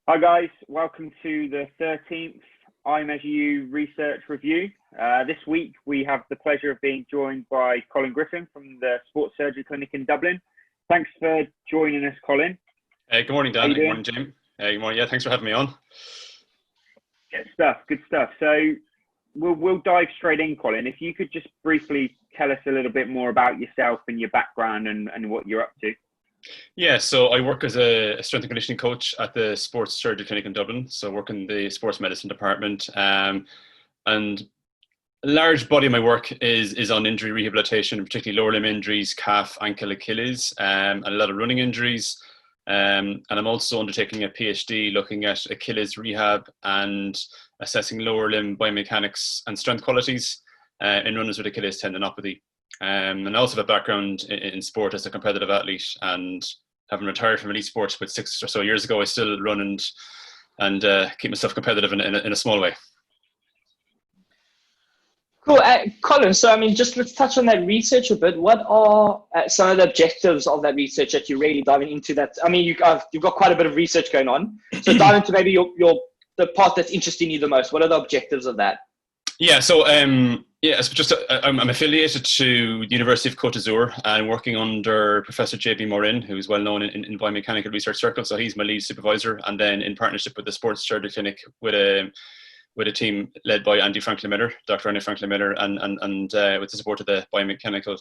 Hi guys, welcome to the 13th I Measure You Research Review. This week we have the pleasure of being joined by Colin Griffin from the Sports Surgery Clinic in Dublin. Thanks for joining us, Colin. Good morning, Dan. Good morning, Jim. Good morning. Yeah, thanks for having me on. Good stuff. So we'll dive straight in, Colin. If you could just briefly tell us a little bit more about yourself and your background and what you're up to. Yeah, so I work as a strength and conditioning coach at the Sports Surgery Clinic in Dublin. So I work in the sports medicine department. And a large body of my work is on injury rehabilitation, particularly lower limb injuries, calf, ankle, Achilles, and a lot of running injuries. And I'm also undertaking a PhD looking at Achilles rehab and assessing lower limb biomechanics and strength qualities in runners with Achilles tendinopathy. And I also have a background in sport as a competitive athlete, and having retired from elite sports about 6 or so years ago, I still run and keep myself competitive in a small way. Cool. Colin, so let's touch on that research a bit. What are some of the objectives of that research that you're really diving into that? You've got quite a bit of research going on. So dive into maybe the part that's interesting you the most. What are the objectives of that? Yeah, so I'm affiliated to the University of Côte d'Azur and working under Professor J.B. Morin, who is well known in biomechanical research circles. So he's my lead supervisor, and then in partnership with the Sports Surgery Clinic with a team led by Dr. Andy Franklin Miller, and with the support of the biomechanical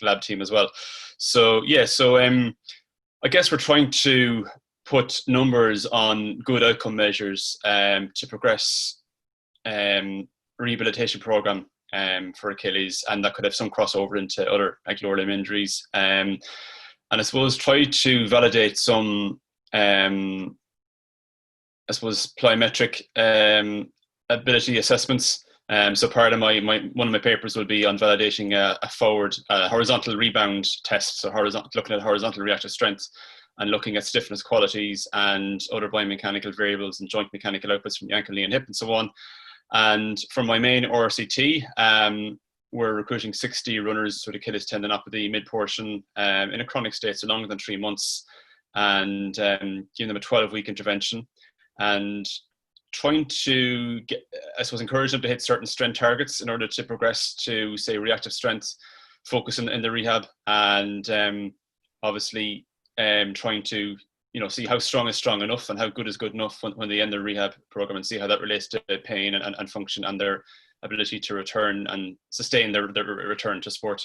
lab team as well. So I guess we're trying to put numbers on good outcome measures to progress rehabilitation program for Achilles, and that could have some crossover into other like lower limb injuries, and I suppose try to validate some plyometric ability assessments. So part of one of my papers will be on validating a forward horizontal rebound test, so looking at horizontal reactive strength and looking at stiffness qualities and other biomechanical variables and joint mechanical outputs from the ankle, knee and hip and so on. And for my main RCT, we're recruiting 60 runners with Achilles tendinopathy mid-portion in a chronic state, so longer than 3 months, and giving them a 12-week intervention and trying to encourage them to hit certain strength targets in order to progress to, say, reactive strength, focus in the rehab, and obviously trying to see how strong is strong enough and how good is good enough when they end their rehab program, and see how that relates to pain and function and their ability to return and sustain their return to sport.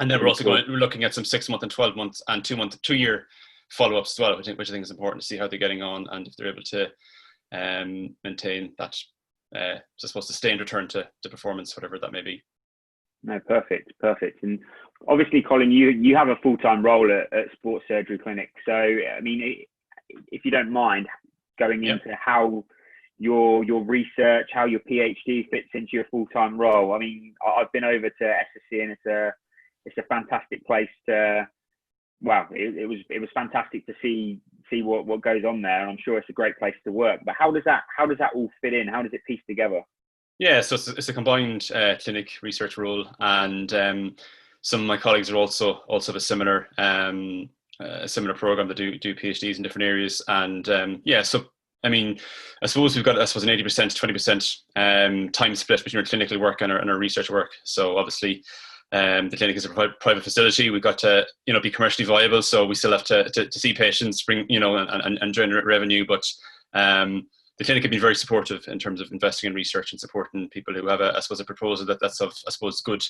And then we're also looking at some 6-month and 12-month and 2-year follow-ups as well, which I think is important to see how they're getting on and if they're able to maintain that, sustained return to performance, whatever that may be. No, perfect. And obviously, Colin, you have a full-time role at Sports Surgery Clinic. So, if you don't mind going into how your research, how your PhD fits into your full-time role. I've been over to SSC, and it's a fantastic place to. Wow, it was fantastic to see what goes on there. I'm sure it's a great place to work. But how does that all fit in? How does it piece together? Yeah, so it's a combined clinic research role, and some of my colleagues are also have a similar program that do PhDs in different areas, and I suppose we've got an 80% to 20% time split between our clinical work and our research work. So obviously, the clinic is a private facility. We've got to be commercially viable, so we still have to see patients, bring and generate revenue, but the clinic can be very supportive in terms of investing in research and supporting people who have a proposal that's of good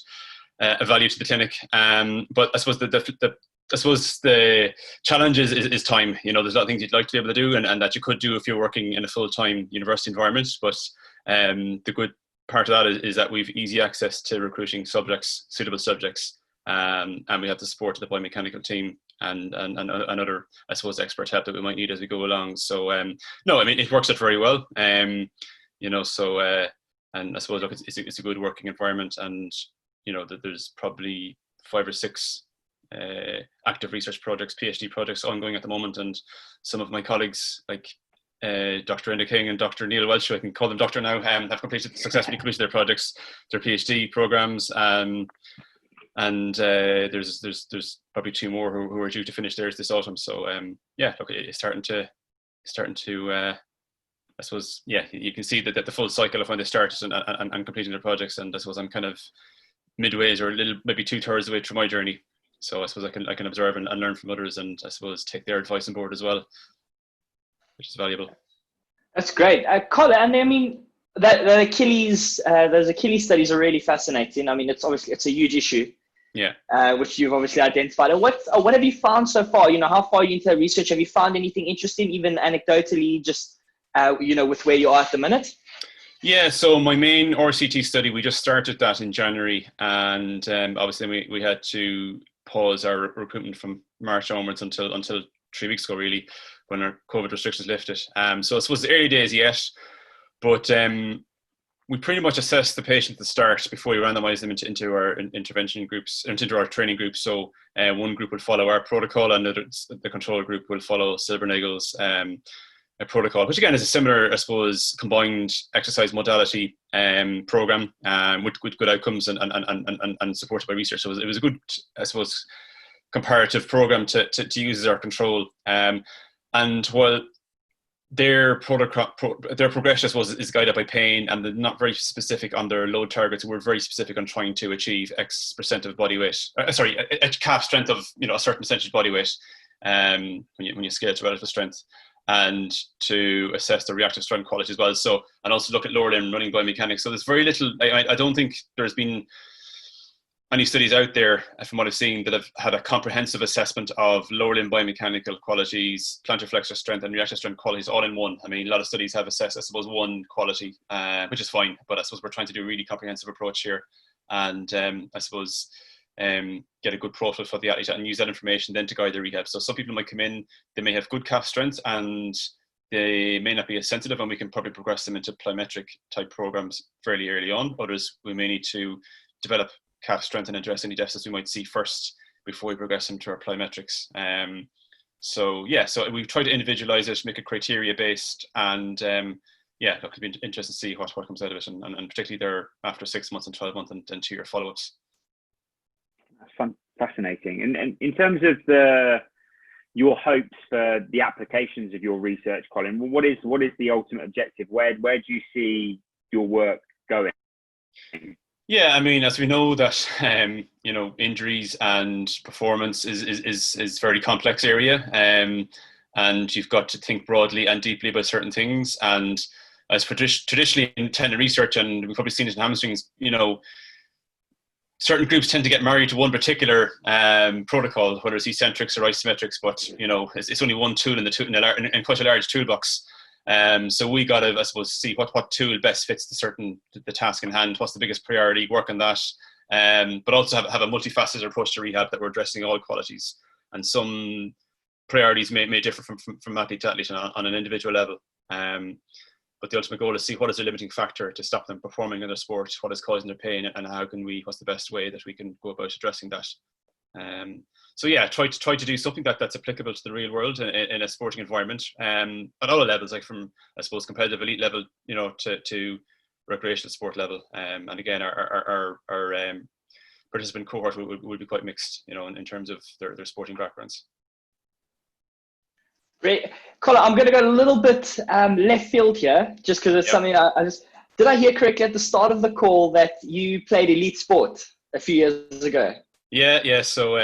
value to the clinic. But I suppose the challenge is time. There's a lot of things you'd like to be able to do and that you could do if you're working in a full-time university environment. But the good part of that is that we've easy access to recruiting suitable subjects, and we have the support of the biomechanical team and other, I suppose, expert help that we might need as we go along. So it works out very well. And I suppose it's a good working environment, and that there's probably 5 or 6 active research projects, PhD projects ongoing at the moment, and some of my colleagues like Dr. Enda King and Dr. Neil Welch, who I can call them doctor now, have successfully completed their projects, their PhD programs, and there's probably 2 more who are due to finish theirs this autumn. So it's starting to starting to, I suppose, yeah, you can see that the full cycle of when they started and completing their projects. And I suppose I'm kind of midways or a little, maybe 2/3 of the way through my journey. So I suppose I can observe and learn from others, and I suppose take their advice on board as well, which is valuable. That's great. Colin, and I mean, the Achilles, those Achilles studies are really fascinating. I mean, it's a huge issue. Yeah. Which you've obviously identified. And what have you found so far? You know, how far are you into that research? Have you found anything interesting, even anecdotally, just, with where you are at the minute? Yeah, so my main RCT study, we just started that in January, and obviously we had to pause our recruitment from March onwards until 3 weeks ago, really, when our COVID restrictions lifted. So I suppose the early days yet, but we pretty much assessed the patient at the start before we randomized them into our intervention groups, into our training groups. So one group will follow our protocol, and the control group will follow Silbernagel's a protocol, which again is a similar, I suppose, combined exercise modality program with good outcomes and supported by research. So it was a good, I suppose, comparative program to use as our control. And while their progression, I suppose, is guided by pain, and they're not very specific on their load targets. We're very specific on trying to achieve X% of body weight. A calf strength of a certain percentage of body weight when you scale to relative strength, and to assess the reactive strength quality as well. So, and also look at lower limb running biomechanics. So there's very little. I don't think there's been any studies out there, from what I've seen, that have had a comprehensive assessment of lower limb biomechanical qualities, plantar flexor strength, and reactive strength qualities all in one. I mean, a lot of studies have assessed, I suppose, one quality, which is fine, but I suppose we're trying to do a really comprehensive approach here, and I suppose get a good profile for the athlete and use that information then to guide their rehab. So some people might come in, they may have good calf strength, and they may not be as sensitive, and we can probably progress them into plyometric type programs fairly early on. Others, we may need to develop calf strength and address any deficits we might see first before we progress them to our plyometrics. So we've tried to individualize it, make it criteria based, and it'll be interesting to see what comes out of it, and particularly there after 6 months and 12 months and 2-year follow-ups. That's fascinating. And in terms of your hopes for the applications of your research, Colin, what is the ultimate objective? Where do you see your work going? Yeah, I mean, as we know that injuries and performance is very complex area, and you've got to think broadly and deeply about certain things. And as traditionally in tendon research, and we've probably seen it in hamstrings, certain groups tend to get married to one particular protocol, whether it's eccentrics or isometrics. But it's only one tool in quite a large toolbox. So we got to, I suppose, see what tool best fits the task in hand. What's the biggest priority? Work on that, but also have a multifaceted approach to rehab that we're addressing all qualities. And some priorities may differ from athlete to athlete on an individual level. But the ultimate goal is see what is the limiting factor to stop them performing in their sport, what is causing their pain, and what's the best way that we can go about addressing that. Try to do something that's applicable to the real world in a sporting environment, at all levels, like from, I suppose, competitive elite level, to recreational sport level. And again, our participant cohort will be quite mixed, in terms of their sporting backgrounds. Great. Colin, I'm going to go a little bit left field here, just because it's something did I hear correctly at the start of the call that you played elite sport a few years ago? Yeah. So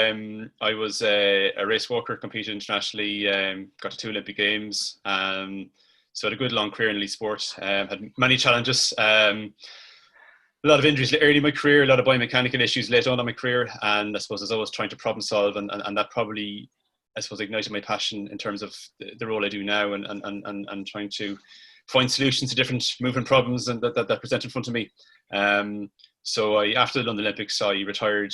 I was a race walker, competed internationally, got to 2 Olympic Games. So I had a good long career in elite sport. Had many challenges, a lot of injuries early in my career, a lot of biomechanical issues late on in my career, and I suppose I was always trying to problem solve, and that probably, I suppose, ignited my passion in terms of the role I do now, and trying to find solutions to different movement problems and that present in front of me. So after the London Olympics, I retired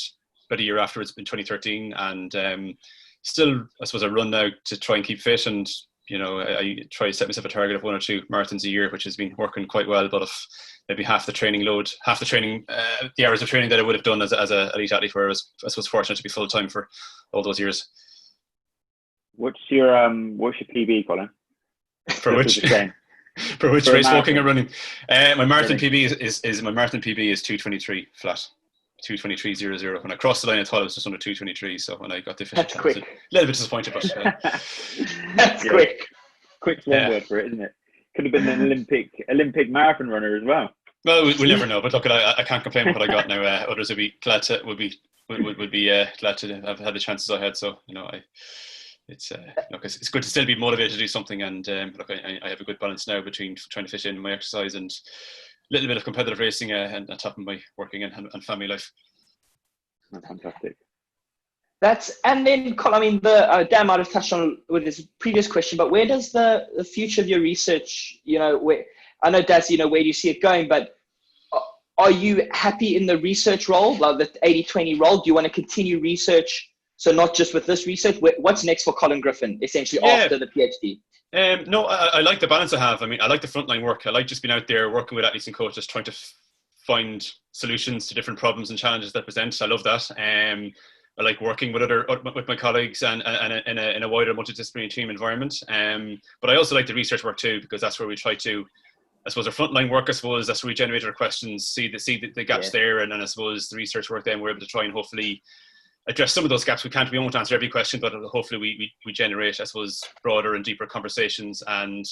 about a year afterwards in 2013, and still, I suppose, I run now to try and keep fit, and I try to set myself a target of 1 or 2 marathons a year, which has been working quite well. But if maybe half the hours of training that I would have done as an elite athlete, where I was fortunate to be full time for all those years. What's your PB, Colin? For which? For which race, walking or running? My marathon PB is 2:23 flat. 2:23.00. When I crossed the line, I thought it was just under 2:23. So when I got the official time, I was a little bit disappointed, but that's quick. Quick's one word for it, isn't it? Could have been an Olympic marathon runner as well. Well, we'll never know. But look, I can't complain with what I got now. Others would be glad to glad to have had the chances I had. So it's it's good to still be motivated to do something. And look, I have a good balance now between trying to fit in my exercise and a little bit of competitive racing and on top of my working and family life. That's fantastic. And then, Colin, I mean, Dan might have touched on with his previous question, but where does the future of your research, where I know, Daz, where do you see it going, but are you happy in the research role, like the 80-20 role? Do you want to continue research? So not just with this research, what's next for Colin Griffin, essentially after the PhD? No, I like the balance I have. I mean, I like the frontline work. I like just being out there working with athletes and coaches, trying to find solutions to different problems and challenges that present. I love that. I like working with my colleagues and in a wider multidisciplinary team environment. But I also like the research work too, because that's where we try to, I suppose, our frontline work, I suppose, that's where we generate our questions, see the gaps there, and then I suppose the research work, then we're able to try and hopefully address some of those gaps. We won't answer every question, but hopefully we generate, I suppose, broader and deeper conversations. And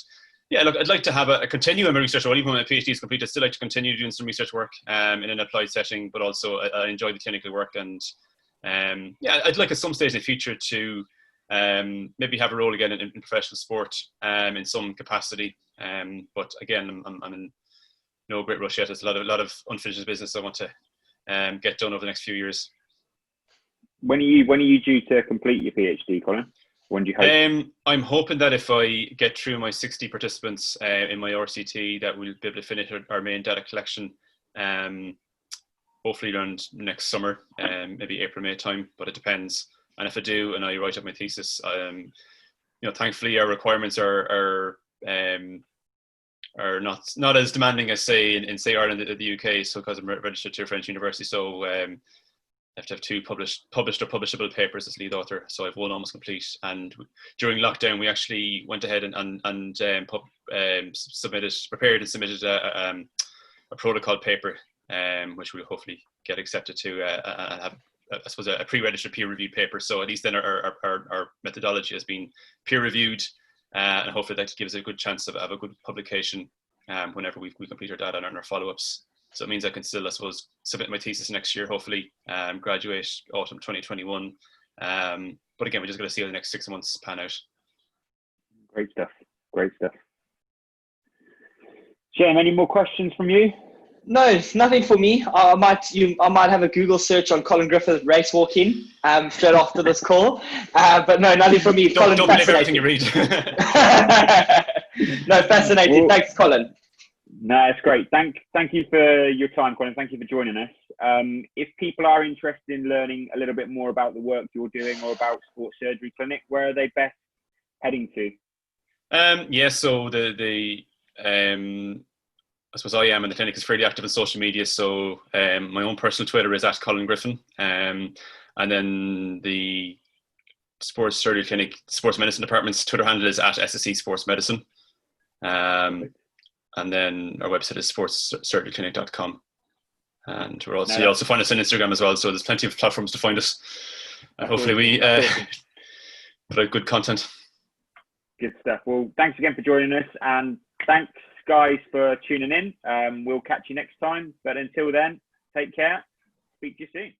yeah, look, I'd like to continue in my research role. Even when my PhD is complete, I'd still like to continue doing some research work in an applied setting, but also I enjoy the clinical work. And I'd like at some stage in the future to maybe have a role again in professional sport in some capacity. But again, I'm in no great rush yet. There's a lot of unfinished business I want to get done over the next few years. When are you due to complete your PhD, Colin? When do you hope? I'm hoping that if I get through my 60 participants in my RCT, that we'll be able to finish our main data collection. Hopefully around next summer, maybe April, May time, but it depends. And if I do, and I write up my thesis, thankfully our requirements are not as demanding as say in Ireland or the UK. So because I'm registered to a French university, so I have to have 2 published or publishable papers as lead author. So I've 1 almost complete. And during lockdown, we actually went ahead and prepared and submitted a protocol paper, which we'll hopefully get accepted to and have, I suppose, a pre-registered peer-reviewed paper. So at least then our methodology has been peer-reviewed, and hopefully that gives us a good chance of a good publication whenever we complete our data and our follow-ups. So it means I can still, I suppose, submit my thesis next year, hopefully, graduate autumn 2021. But again, we just got to see how the next 6 months pan out. Great stuff. Jaime, any more questions from you? No, nothing for me. I might have a Google search on Colin Griffin race walking straight after this call. But no, nothing from me. Don't believe everything you read. No, fascinating. Well, thanks, Colin. No, it's great. Thank you for your time, Colin. Thank you for joining us. If people are interested in learning a little bit more about the work you're doing or about Sports Surgery Clinic, where are they best heading to? So I suppose I am, and the clinic is fairly active in social media. So my own personal Twitter is @Colin Griffin, and then the Sports Surgery Clinic, Sports Medicine Department's Twitter handle is @SSC Sports Medicine. And then our website is sportssurgeryclinic.com. And you also find us on Instagram as well. So there's plenty of platforms to find us. And hopefully we put out good content. Good stuff. Well, thanks again for joining us. And thanks, guys, for tuning in. We'll catch you next time. But until then, take care. Speak to you soon.